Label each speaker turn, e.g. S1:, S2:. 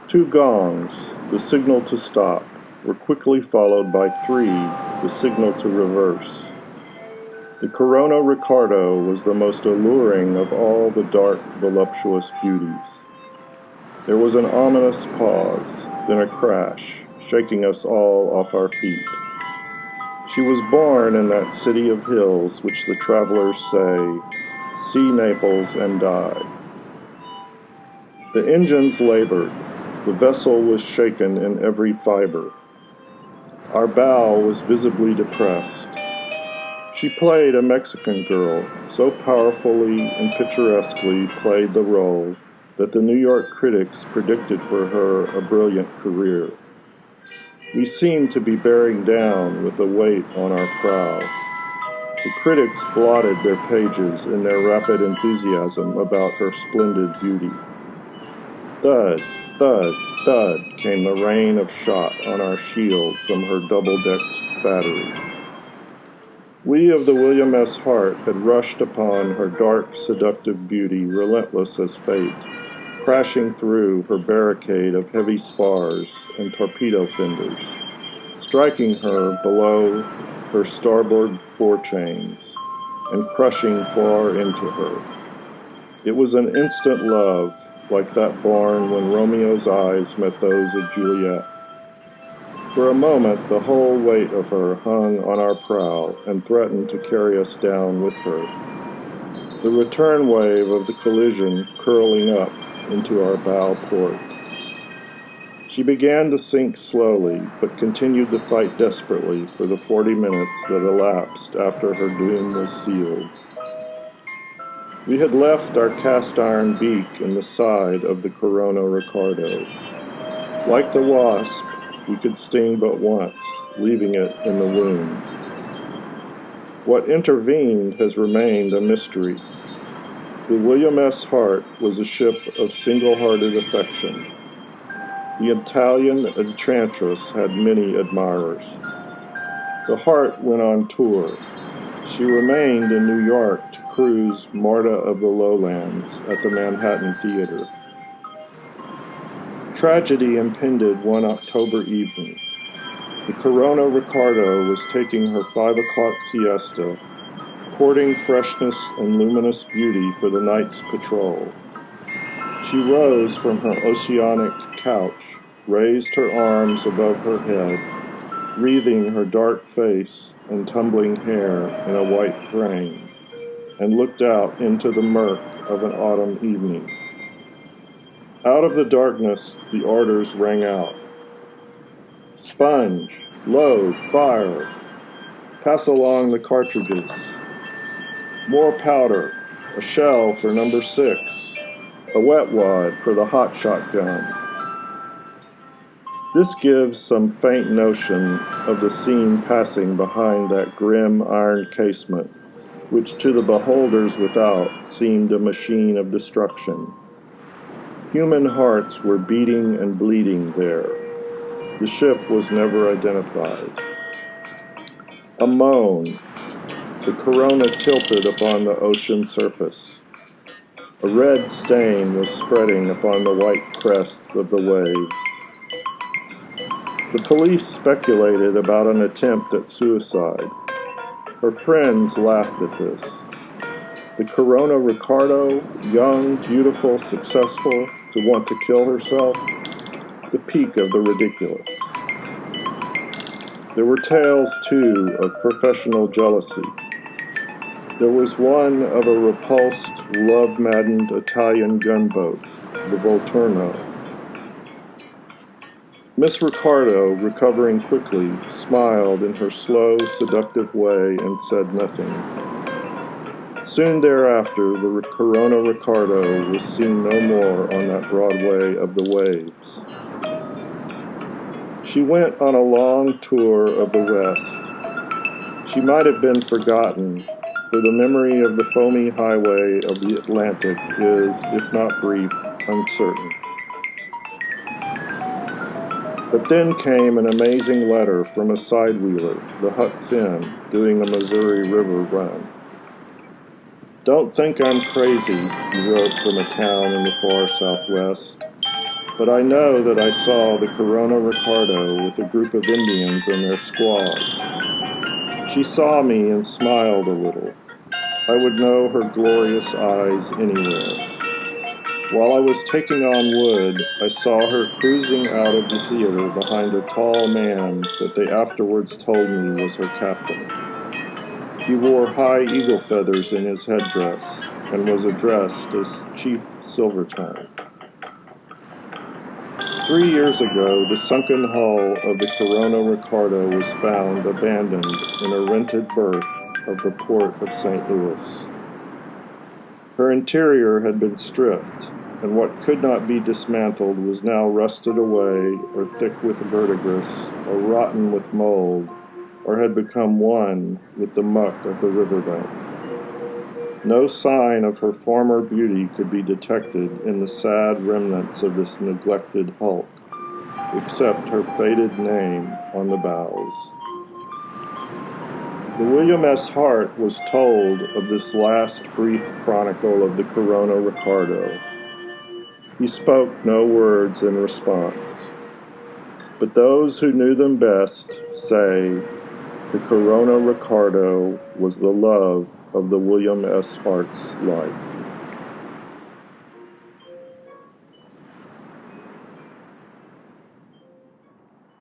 S1: Two gongs, the signal to stop, were quickly followed by three, the signal to reverse. The Corona Riccardo was the most alluring of all the dark, voluptuous beauties. There was an ominous pause, then a crash, shaking us all off our feet. She was born in that city of hills which the travelers say, "See Naples and die." The engines labored. The vessel was shaken in every fiber. Our bow was visibly depressed. She played a Mexican girl, so powerfully and picturesquely played the role that the New York critics predicted for her a brilliant career. We seemed to be bearing down with a weight on our prow. The critics blotted their pages in their rapid enthusiasm about her splendid beauty. Thud, thud, thud came the rain of shot on our shield from her double-decked battery. We of the William S. Hart had rushed upon her dark, seductive beauty, relentless as fate, crashing through her barricade of heavy spars and torpedo fenders, striking her below her starboard forechains, and crushing far into her. It was an instant love, like that born when Romeo's eyes met those of Juliet. For a moment, the whole weight of her hung on our prow and threatened to carry us down with her. The return wave of the collision curling up into our bow port. She began to sink slowly, but continued to fight desperately for the 40 minutes that elapsed after her doom was sealed. We had left our cast-iron beak in the side of the Corona Riccardo. Like the wasp, we could sting but once, leaving it in the wound. What intervened has remained a mystery. The William S. Hart was a ship of single-hearted affection. The Italian enchantress had many admirers. The Hart went on tour. She remained in New York to cruise Marta of the Lowlands at the Manhattan Theater. Tragedy impended one October evening. The Corona Riccardo was taking her 5 o'clock siesta, courting freshness and luminous beauty for the night's patrol. She rose from her oceanic couch, raised her arms above her head, wreathing her dark face and tumbling hair in a white frame, and looked out into the murk of an autumn evening. Out of the darkness, the orders rang out. Sponge, load, fire. Pass along the cartridges. More powder, a shell for number 6, a wet wad for the hot shotgun. This gives some faint notion of the scene passing behind that grim iron casement, which to the beholders without seemed a machine of destruction. Human hearts were beating and bleeding there. The ship was never identified. A moan. The Corona tilted upon the ocean surface. A red stain was spreading upon the white crests of the waves. The police speculated about an attempt at suicide. Her friends laughed at this. The Corona Riccardo, young, beautiful, successful, to want to kill herself? The peak of the ridiculous. There were tales, too, of professional jealousy. There was one of a repulsed, love-maddened Italian gunboat, the Volturno. Miss Riccardo, recovering quickly, smiled in her slow, seductive way and said nothing. Soon thereafter, the Corona Riccardo was seen no more on that Broadway of the waves. She went on a long tour of the West. She might have been forgotten, for the memory of the foamy highway of the Atlantic is, if not brief, uncertain. But then came an amazing letter from a side-wheeler, the Huck Finn, doing a Missouri River run. "Don't think I'm crazy," he wrote from a town in the far southwest. but I know that I saw the Corona Riccardo with a group of Indians and their squaws. She saw me and smiled a little. I would know her glorious eyes anywhere. While I was taking on wood, I saw her cruising out of the theater behind a tall man that they afterwards told me was her captain. He wore high eagle feathers in his headdress and was addressed as Chief Silvertongue. 3 years ago, the sunken hull of the Corona Riccardo was found abandoned in a rented berth of the port of St. Louis. Her interior had been stripped, and what could not be dismantled was now rusted away or thick with verdigris or rotten with mold, or had become one with the muck of the riverbank. No sign of her former beauty could be detected in the sad remnants of this neglected hulk, except her faded name on the bows. The William S. Hart was told of this last brief chronicle of the Corona Riccardo. He spoke no words in response, but those who knew them best say the Corona Riccardo was the love of the William S. Hart's life.